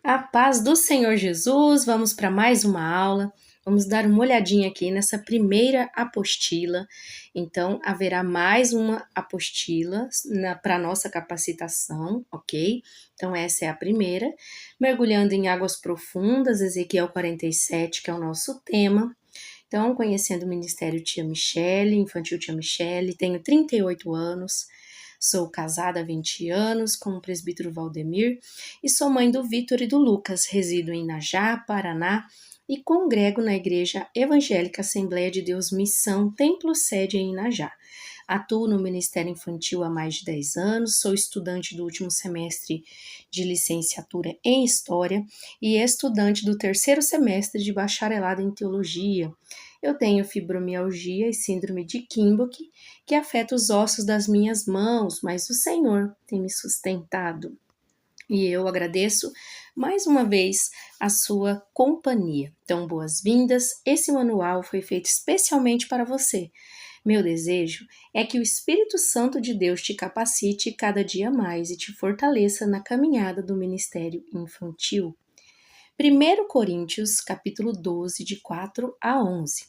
A paz do Senhor Jesus, vamos para mais uma aula. Vamos dar uma olhadinha aqui nessa primeira apostila. Então, haverá mais uma apostila para nossa capacitação, ok? Então, essa é a primeira. Mergulhando em águas profundas, Ezequiel 47, que é o nosso tema. Então, conhecendo o Ministério Tia Michele, Infantil Tia Michele, tenho 38 anos. Sou casada há 20 anos com o presbítero Valdemir e sou mãe do Vitor e do Lucas. Resido em Inajá, Paraná e congrego na Igreja Evangélica Assembleia de Deus Missão Templo Sede em Inajá. Atuo no Ministério Infantil há mais de 10 anos, sou estudante do último semestre de licenciatura em História e estudante do terceiro semestre de bacharelado em Teologia. Eu tenho fibromialgia e síndrome de Kienbock, que afeta os ossos das minhas mãos, mas o Senhor tem me sustentado. E eu agradeço mais uma vez a sua companhia. Então, boas-vindas. Esse manual foi feito especialmente para você. Meu desejo é que o Espírito Santo de Deus te capacite cada dia mais e te fortaleça na caminhada do ministério infantil. 1 Coríntios, capítulo 12, de 4 a 11.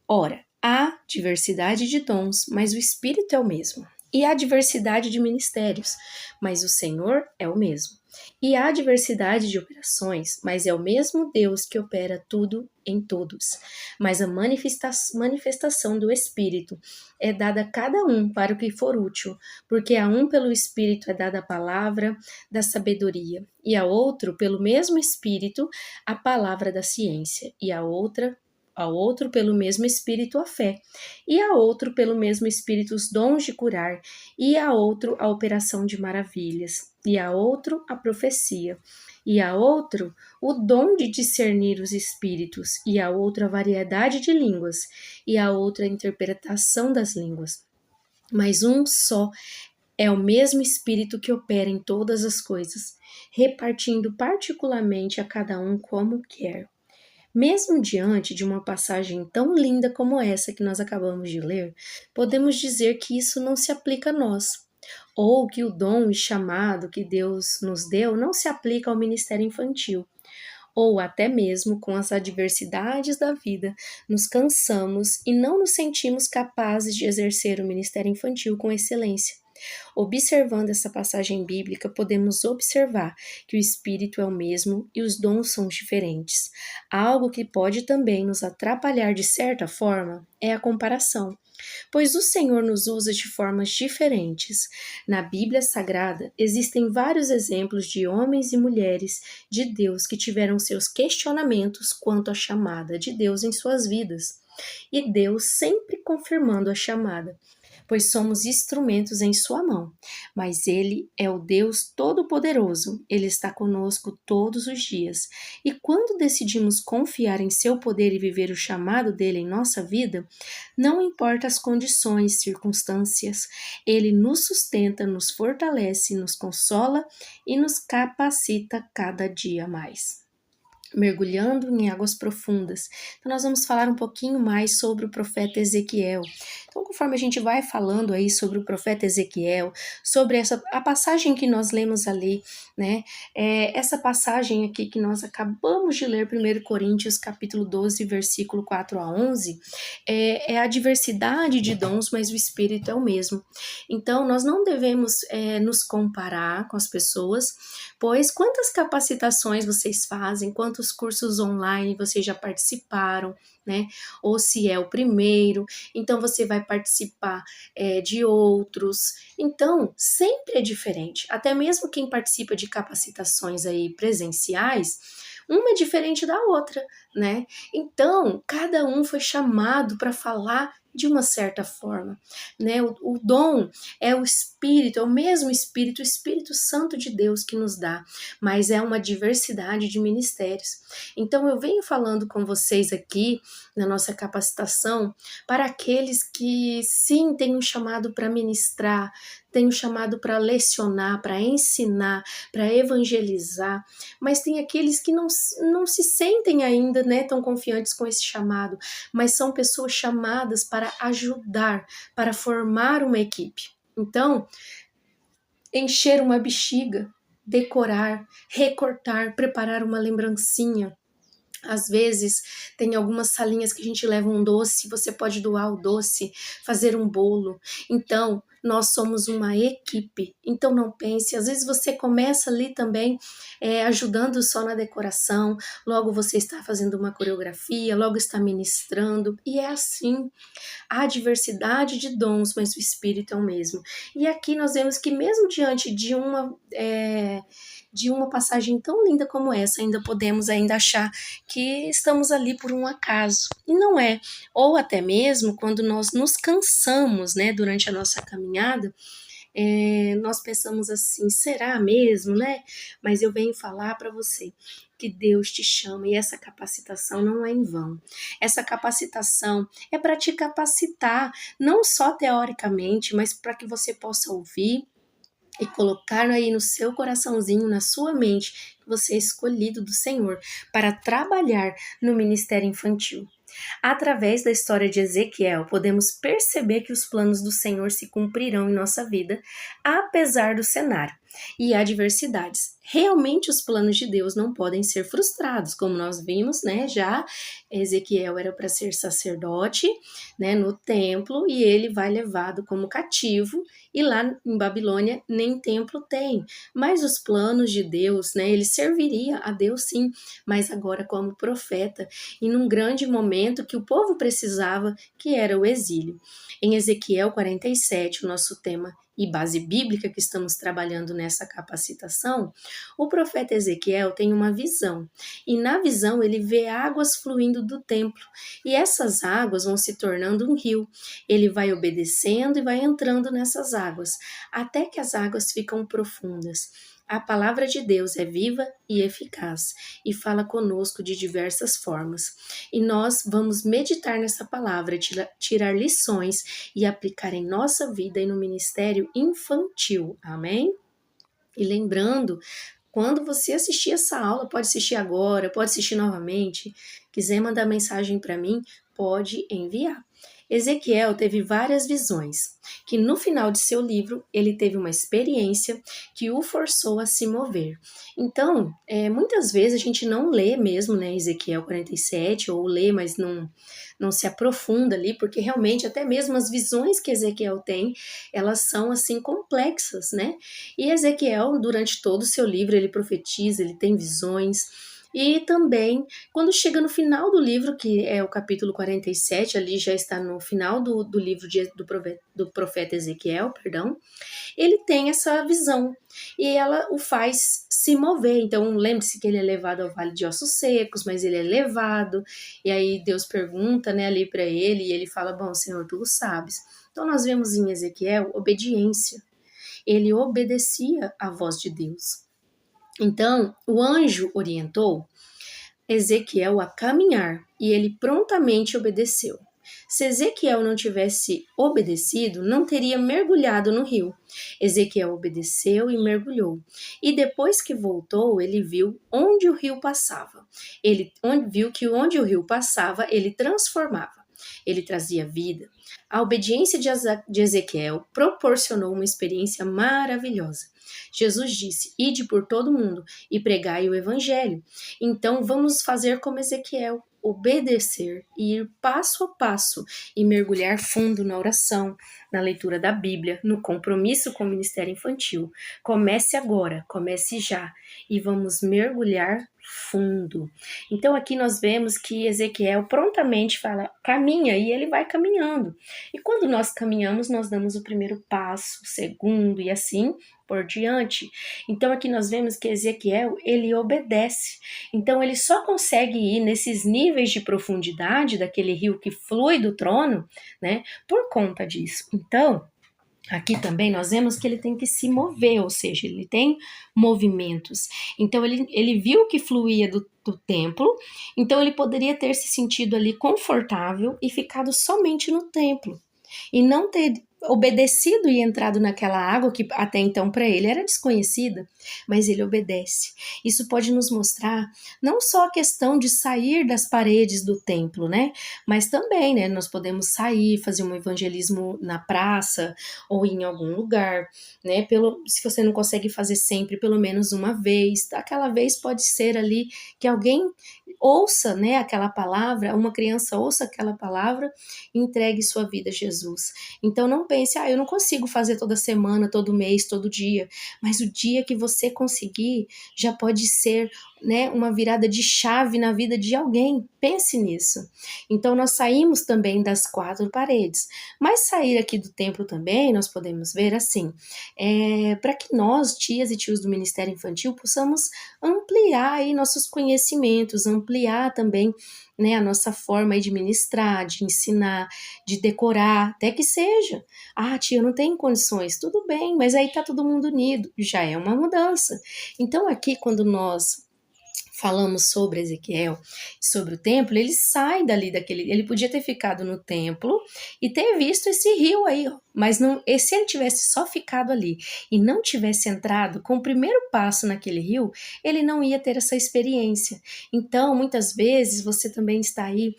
Ora, há diversidade de dons, mas o Espírito é o mesmo. E há diversidade de ministérios, mas o Senhor é o mesmo. E há diversidade de operações, mas é o mesmo Deus que opera tudo em todos. Mas a manifestação do Espírito é dada a cada um para o que for útil, porque a um pelo Espírito é dada a palavra da sabedoria, e a outro pelo mesmo Espírito a palavra da ciência, e a outro pelo mesmo Espírito a fé, e a outro pelo mesmo Espírito os dons de curar, e a outro a operação de maravilhas, e a outro a profecia, e a outro o dom de discernir os espíritos, e a outro a variedade de línguas, e a outra a interpretação das línguas. Mas um só é o mesmo Espírito que opera em todas as coisas, repartindo particularmente a cada um como quer. Mesmo diante de uma passagem tão linda como essa que nós acabamos de ler, podemos dizer que isso não se aplica a nós, ou que o dom e chamado que Deus nos deu não se aplica ao ministério infantil, ou até mesmo com as adversidades da vida, nos cansamos e não nos sentimos capazes de exercer o ministério infantil com excelência. Observando essa passagem bíblica, podemos observar que o Espírito é o mesmo e os dons são diferentes. Algo que pode também nos atrapalhar de certa forma é a comparação, pois o Senhor nos usa de formas diferentes. Na Bíblia Sagrada, existem vários exemplos de homens e mulheres de Deus que tiveram seus questionamentos quanto à chamada de Deus em suas vidas, e Deus sempre confirmando a chamada, pois somos instrumentos em sua mão. Mas Ele é o Deus Todo-Poderoso, Ele está conosco todos os dias. E quando decidimos confiar em seu poder e viver o chamado dele em nossa vida, não importa as condições, circunstâncias, Ele nos sustenta, nos fortalece, nos consola e nos capacita cada dia mais. Mergulhando em águas profundas. Então, nós vamos falar um pouquinho mais sobre o profeta Ezequiel. Então, conforme a gente vai falando aí sobre o profeta Ezequiel, sobre a passagem que nós lemos ali, né? Essa passagem aqui que nós acabamos de ler, 1 Coríntios, capítulo 12, versículo 4 a 11, é a diversidade de dons, mas o Espírito é o mesmo. Então, nós não devemos nos comparar com as pessoas, pois quantas capacitações vocês fazem, quantos cursos online vocês já participaram, né? Ou se é o primeiro, então você vai participar de outros. Então, sempre é diferente. Até mesmo quem participa de capacitações aí presenciais, uma é diferente da outra, né? Então, cada um foi chamado para falar de uma certa forma, né? O dom é o Espírito, é o mesmo Espírito, o Espírito Santo de Deus que nos dá, mas é uma diversidade de ministérios. Então, eu venho falando com vocês aqui na nossa capacitação para aqueles que sim têm um chamado para ministrar, têm um chamado para lecionar, para ensinar, para evangelizar, mas tem aqueles que não se sentem ainda, né, tão confiantes com esse chamado, mas são pessoas chamadas para ajudar, para formar uma equipe. Então, encher uma bexiga, decorar, recortar, preparar uma lembrancinha. Às vezes, tem algumas salinhas que a gente leva um doce, você pode doar o doce, fazer um bolo. Então, nós somos uma equipe. Então, não pense, às vezes você começa ali também ajudando só na decoração, logo você está fazendo uma coreografia, logo está ministrando, e é assim. Há diversidade de dons, mas o Espírito é o mesmo. E aqui nós vemos que mesmo diante de uma passagem tão linda como essa, ainda podemos ainda achar que estamos ali por um acaso. E não é. Ou até mesmo quando nós nos cansamos, né, durante a nossa caminhada, nós pensamos assim, será mesmo, né? Mas eu venho falar para você que Deus te chama e essa capacitação não é em vão. Essa capacitação é para te capacitar, não só teoricamente, mas para que você possa ouvir e colocar aí no seu coraçãozinho, na sua mente, que você é escolhido do Senhor para trabalhar no ministério infantil. Através da história de Ezequiel, podemos perceber que os planos do Senhor se cumprirão em nossa vida, apesar do cenário e adversidades. Realmente os planos de Deus não podem ser frustrados, como nós vimos, né? Já Ezequiel era para ser sacerdote, né, no templo, e ele vai levado como cativo, e lá em Babilônia nem templo tem. Mas os planos de Deus, né, ele serviria a Deus sim, mas agora como profeta, e num grande momento que o povo precisava, que era o exílio. Em Ezequiel 47, o nosso tema e base bíblica que estamos trabalhando nessa capacitação, o profeta Ezequiel tem uma visão, e na visão ele vê águas fluindo do templo, e essas águas vão se tornando um rio. Ele vai obedecendo e vai entrando nessas águas, até que as águas ficam profundas. A palavra de Deus é viva e eficaz e fala conosco de diversas formas. E nós vamos meditar nessa palavra, tirar lições e aplicar em nossa vida e no ministério infantil. Amém? E lembrando, quando você assistir essa aula, pode assistir agora, pode assistir novamente, quiser mandar mensagem para mim, pode enviar. Ezequiel teve várias visões, que no final de seu livro ele teve uma experiência que o forçou a se mover. Então, muitas vezes a gente não lê mesmo, né, Ezequiel 47, ou lê, mas não se aprofunda ali, porque realmente até mesmo as visões que Ezequiel tem, elas são assim complexas, né? E Ezequiel, durante todo o seu livro, ele profetiza, ele tem visões. E também, quando chega no final do livro, que é o capítulo 47, ali já está no final do livro do profeta Ezequiel, perdão, ele tem essa visão e ela o faz se mover. Então, lembre-se que ele é levado ao vale de ossos secos, mas ele é levado, e aí Deus pergunta, né, ali para ele, e ele fala, bom, Senhor, tu o sabes. Então, nós vemos em Ezequiel obediência. Ele obedecia à voz de Deus. Então, o anjo orientou Ezequiel a caminhar e ele prontamente obedeceu. Se Ezequiel não tivesse obedecido, não teria mergulhado no rio. Ezequiel obedeceu e mergulhou. E depois que voltou, ele viu onde o rio passava. Viu que onde o rio passava, ele transformava. Ele trazia vida. A obediência de Ezequiel proporcionou uma experiência maravilhosa. Jesus disse, ide por todo mundo e pregai o evangelho. Então vamos fazer como Ezequiel, obedecer e ir passo a passo e mergulhar fundo na oração, na leitura da Bíblia, no compromisso com o ministério infantil. Comece agora, comece já e vamos mergulhar fundo. Então aqui nós vemos que Ezequiel prontamente fala, caminha, e ele vai caminhando. E quando nós caminhamos, nós damos o primeiro passo, o segundo e assim por diante. Então aqui nós vemos que Ezequiel, ele obedece. Então ele só consegue ir nesses níveis de profundidade daquele rio que flui do trono, né, por conta disso. Então, aqui também nós vemos que ele tem que se mover, ou seja, ele tem movimentos. Então ele viu que fluía do templo, então ele poderia ter se sentido ali confortável e ficado somente no templo. E não ter obedecido e entrado naquela água que até então para ele era desconhecida, mas ele obedece. Isso pode nos mostrar não só a questão de sair das paredes do templo, né? Mas também, né? Nós podemos sair, fazer um evangelismo na praça ou em algum lugar, né? Se você não consegue fazer sempre, pelo menos uma vez. Aquela vez pode ser ali que alguém ouça, né, aquela palavra, uma criança ouça aquela palavra e entregue sua vida a Jesus. Então não pense, eu não consigo fazer toda semana, todo mês, todo dia, mas o dia que você conseguir já pode ser, né, uma virada de chave na vida de alguém. Pense nisso. Então nós saímos também das quatro paredes, mas sair aqui do templo também nós podemos ver assim, para que nós, tias e tios do Ministério Infantil, possamos ampliar aí nossos conhecimentos, ampliar também, né, a nossa forma de ministrar, de ensinar, de decorar, até que seja. Tia, eu não tenho condições. Tudo bem, mas aí tá todo mundo unido. Já é uma mudança. Então aqui, quando nós falamos sobre Ezequiel, sobre o templo, ele sai dali daquele, ele podia ter ficado no templo e ter visto esse rio aí, ó, mas não, se ele tivesse só ficado ali e não tivesse entrado com o primeiro passo naquele rio, ele não ia ter essa experiência. Então, muitas vezes você também está aí,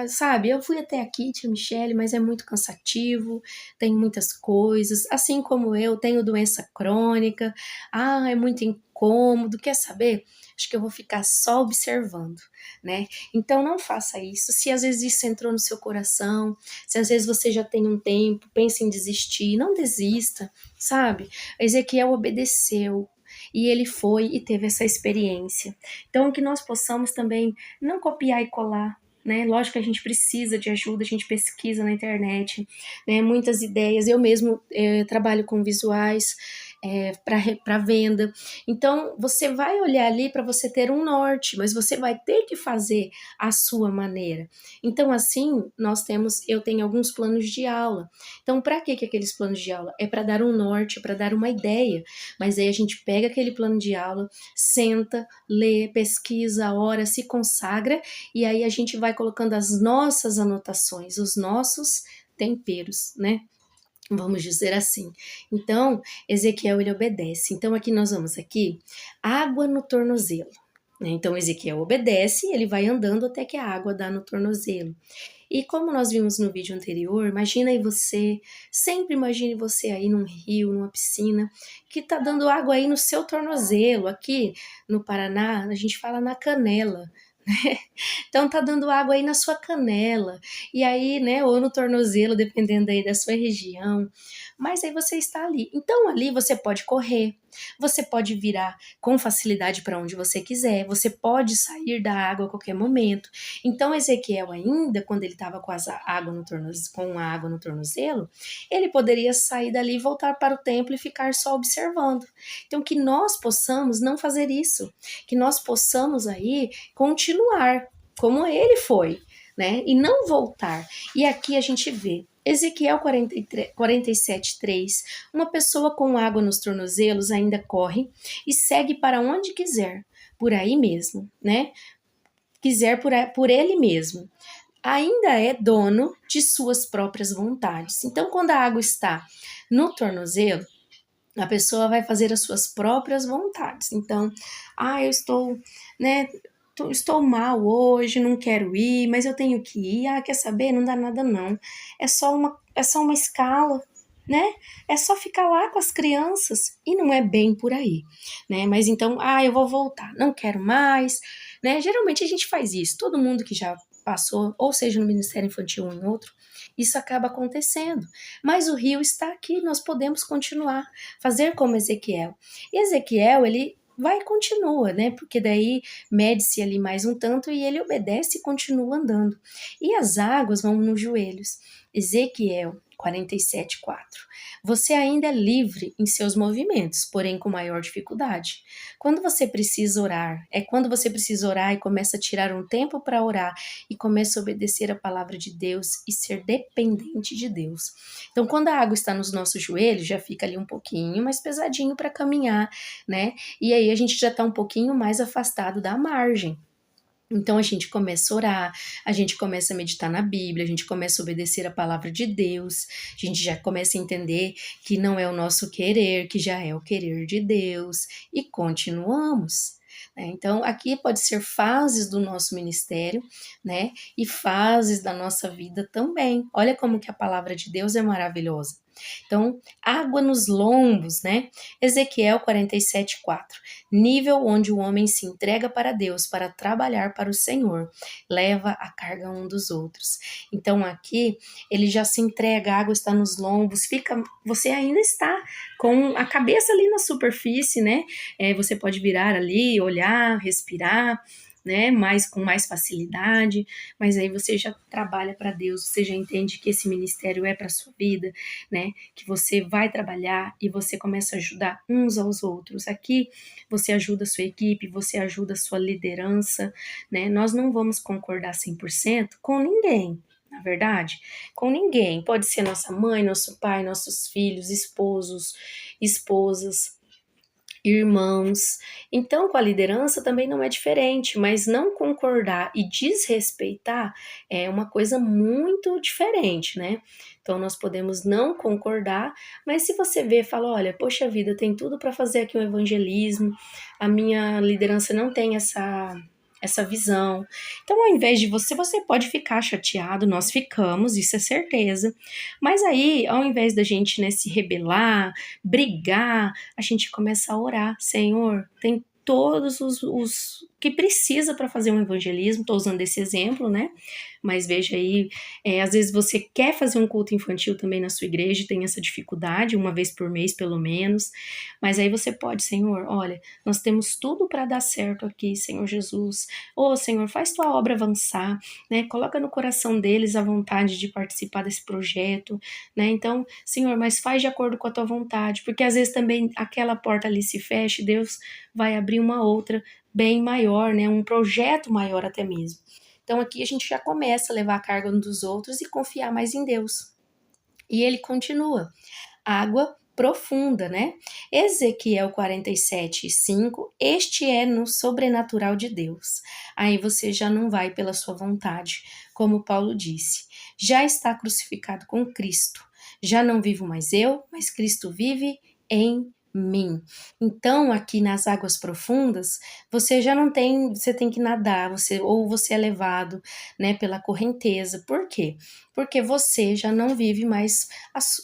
sabe, eu fui até aqui, tia Michele, mas é muito cansativo, tem muitas coisas, assim como eu tenho doença crônica, é muito incômodo, quer saber? Acho que eu vou ficar só observando, né? Então não faça isso. Se às vezes isso entrou no seu coração, se às vezes você já tem um tempo, pensa em desistir, não desista, sabe? Ezequiel obedeceu. E ele foi e teve essa experiência. Então, que nós possamos também não copiar e colar, né? Lógico que a gente precisa de ajuda, a gente pesquisa na internet, né? Muitas ideias. Eu mesmo trabalho com visuais para venda. Então, você vai olhar ali para você ter um norte, mas você vai ter que fazer a sua maneira. Então, assim, eu tenho alguns planos de aula. Então, para que aqueles planos de aula? É para dar um norte, para dar uma ideia. Mas aí a gente pega aquele plano de aula, senta, lê, pesquisa, ora, se consagra, e aí a gente vai colocando as nossas anotações, os nossos temperos, né? Vamos dizer assim. Então, Ezequiel, ele obedece. Então, aqui nós vamos aqui, água no tornozelo. Né? Então, Ezequiel obedece, ele vai andando até que a água dá no tornozelo. E como nós vimos no vídeo anterior, sempre imagine você aí num rio, numa piscina, que tá dando água aí no seu tornozelo. Aqui no Paraná, a gente fala na canela, né? Então tá dando água aí na sua canela, e aí, né, ou no tornozelo, dependendo aí da sua região, mas aí você está ali. Então ali você pode correr, você pode virar com facilidade para onde você quiser, você pode sair da água a qualquer momento. Então Ezequiel ainda, quando ele estava com a água no tornozelo, ele poderia sair dali e voltar para o templo e ficar só observando. Então que nós possamos não fazer isso, que nós possamos aí continuar como ele foi, né? E não voltar. E aqui a gente vê Ezequiel 47:3, uma pessoa com água nos tornozelos ainda corre e segue para onde quiser, por aí mesmo, né? Quiser por ele mesmo. Ainda é dono de suas próprias vontades. Então, quando a água está no tornozelo, a pessoa vai fazer as suas próprias vontades. Então, eu estou, né, estou mal hoje, não quero ir, mas eu tenho que ir. Quer saber? Não dá nada não. É só uma escala, né? É só ficar lá com as crianças e não é bem por aí, né? Mas então, eu vou voltar, não quero mais, né? Geralmente a gente faz isso. Todo mundo que já passou, ou seja no Ministério Infantil ou em outro, isso acaba acontecendo. Mas o rio está aqui, nós podemos continuar, fazer como Ezequiel. E Ezequiel, ele vai e continua, né? Porque daí mede-se ali mais um tanto e ele obedece e continua andando. E as águas vão nos joelhos. Ezequiel 47:4. Você ainda é livre em seus movimentos, porém com maior dificuldade. Quando você precisa orar, quando você precisa orar e começa a tirar um tempo para orar e começa a obedecer a palavra de Deus e ser dependente de Deus. Então, quando a água está nos nossos joelhos, já fica ali um pouquinho mais pesadinho para caminhar, né? E aí a gente já está um pouquinho mais afastado da margem. Então a gente começa a orar, a gente começa a meditar na Bíblia, a gente começa a obedecer a palavra de Deus, a gente já começa a entender que não é o nosso querer, que já é o querer de Deus, e continuamos. Né? Então, aqui pode ser fases do nosso ministério, né? E fases da nossa vida também. Olha como que a palavra de Deus é maravilhosa. Então, água nos lombos, né? Ezequiel 47:4. Nível onde o homem se entrega para Deus para trabalhar para o Senhor, leva a carga um dos outros. Então aqui ele já se entrega, a água está nos lombos, você ainda está com a cabeça ali na superfície, né? Você pode virar ali, olhar, respirar, né, com mais facilidade, mas aí você já trabalha para Deus, você já entende que esse ministério é para sua vida, né, que você vai trabalhar e você começa a ajudar uns aos outros. Aqui você ajuda a sua equipe, você ajuda a sua liderança, né? Nós não vamos concordar 100% com ninguém, na verdade, com ninguém. Pode ser nossa mãe, nosso pai, nossos filhos, esposos, esposas, irmãos. Então, com a liderança também não é diferente, mas não concordar e desrespeitar é uma coisa muito diferente, né? Então, nós podemos não concordar, mas se você vê, fala, olha, poxa vida, tem tudo para fazer aqui um evangelismo, a minha liderança não tem essa visão. Então, ao invés de você pode ficar chateado, nós ficamos, isso é certeza. Mas aí, ao invés da gente, né, se rebelar, brigar, a gente começa a orar. Senhor, tem todos os que precisa para fazer um evangelismo, estou usando esse exemplo, né? Mas veja aí, às vezes você quer fazer um culto infantil também na sua igreja, tem essa dificuldade, uma vez por mês pelo menos, mas aí você pode, Senhor, olha, nós temos tudo para dar certo aqui, Senhor Jesus. Ô, Senhor, faz tua obra avançar, né? Coloca no coração deles a vontade de participar desse projeto, né? Então, Senhor, mas faz de acordo com a tua vontade, porque às vezes também aquela porta ali se fecha e Deus vai abrir uma outra bem maior, né? Um projeto maior até mesmo. Então aqui a gente já começa a levar a carga um dos outros e confiar mais em Deus. E ele continua: água profunda, né? Ezequiel 47:5, este é no sobrenatural de Deus. Aí você já não vai pela sua vontade, como Paulo disse. Já está crucificado com Cristo. Já não vivo mais eu, mas Cristo vive em mim. Então, aqui nas águas profundas, você já não tem, você tem que nadar, ou você é levado, né, pela correnteza. Por quê? Porque você já não vive mais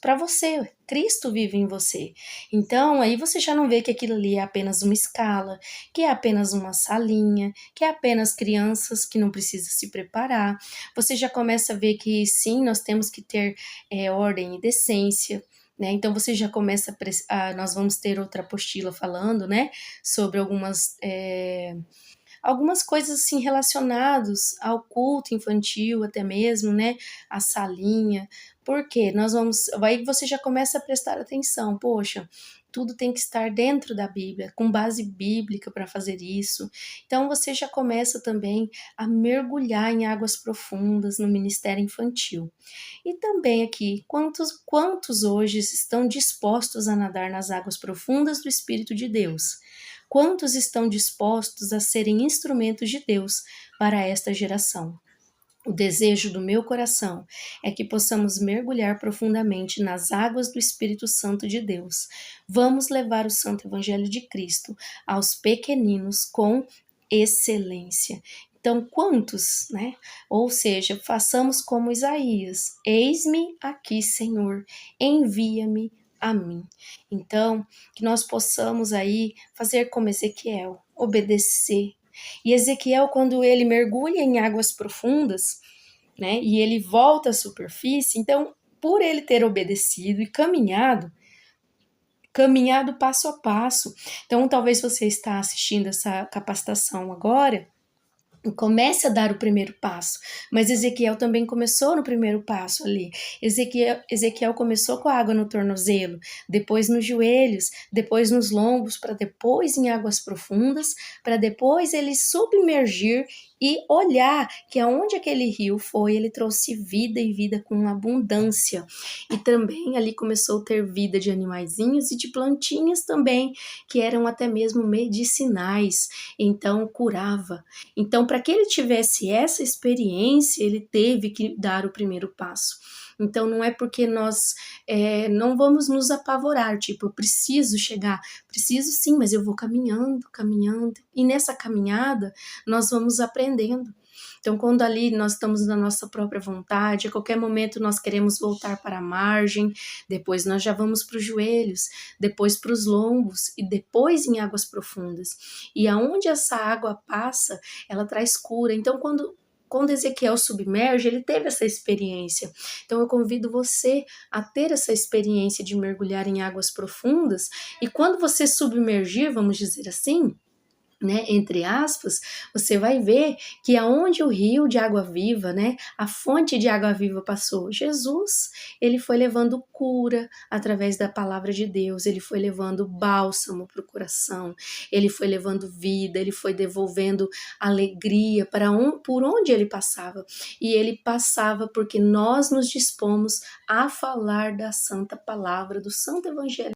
para você, Cristo vive em você. Então, aí você já não vê que aquilo ali é apenas uma escala, que é apenas uma salinha, que é apenas crianças que não precisam se preparar. Você já começa a ver que sim, nós temos que ter ordem e decência. Né? Então você já começa nós vamos ter outra apostila falando, né, sobre algumas coisas assim relacionadas ao culto infantil até mesmo, né, a salinha, porque aí você já começa a prestar atenção, poxa, tudo tem que estar dentro da Bíblia, com base bíblica para fazer isso. Então você já começa também a mergulhar em águas profundas no ministério infantil. E também aqui, quantos hoje estão dispostos a nadar nas águas profundas do Espírito de Deus? Quantos estão dispostos a serem instrumentos de Deus para esta geração? O desejo do meu coração é que possamos mergulhar profundamente nas águas do Espírito Santo de Deus. Vamos levar o Santo Evangelho de Cristo aos pequeninos com excelência. Então, quantos, né? Ou seja, façamos como Isaías: eis-me aqui, Senhor, envia-me a mim. Então, que nós possamos aí fazer como Ezequiel, obedecer. E Ezequiel, quando ele mergulha em águas profundas, né, e ele volta à superfície, então, por ele ter obedecido e caminhado passo a passo. Então, talvez você está assistindo essa capacitação agora, comece a dar o primeiro passo, mas Ezequiel também começou no primeiro passo ali. Ezequiel começou com a água no tornozelo, depois nos joelhos, depois nos lombos, para depois em águas profundas, para depois ele submergir e olhar que aonde aquele rio foi, ele trouxe vida e vida com abundância. E também ali começou a ter vida de animaizinhos e de plantinhas também, que eram até mesmo medicinais, então curava. Então, para que ele tivesse essa experiência, ele teve que dar o primeiro passo. Então, não é porque nós não vamos nos apavorar, tipo, eu preciso chegar, preciso sim, mas eu vou caminhando, caminhando, e nessa caminhada nós vamos aprendendo. Então, quando ali nós estamos na nossa própria vontade, a qualquer momento nós queremos voltar para a margem, depois nós já vamos para os joelhos, depois para os lombos e depois em águas profundas. E aonde essa água passa, ela traz cura. Então, quando Ezequiel submerge, ele teve essa experiência. Então, eu convido você a ter essa experiência de mergulhar em águas profundas. E quando você submergir, vamos dizer assim, né, entre aspas, você vai ver que aonde o rio de água viva, né, a fonte de água viva passou, Jesus, ele foi levando cura através da palavra de Deus, ele foi levando bálsamo para o coração, ele foi levando vida, ele foi devolvendo alegria por onde ele passava, e ele passava porque nós nos dispomos a falar da santa palavra, do santo evangelho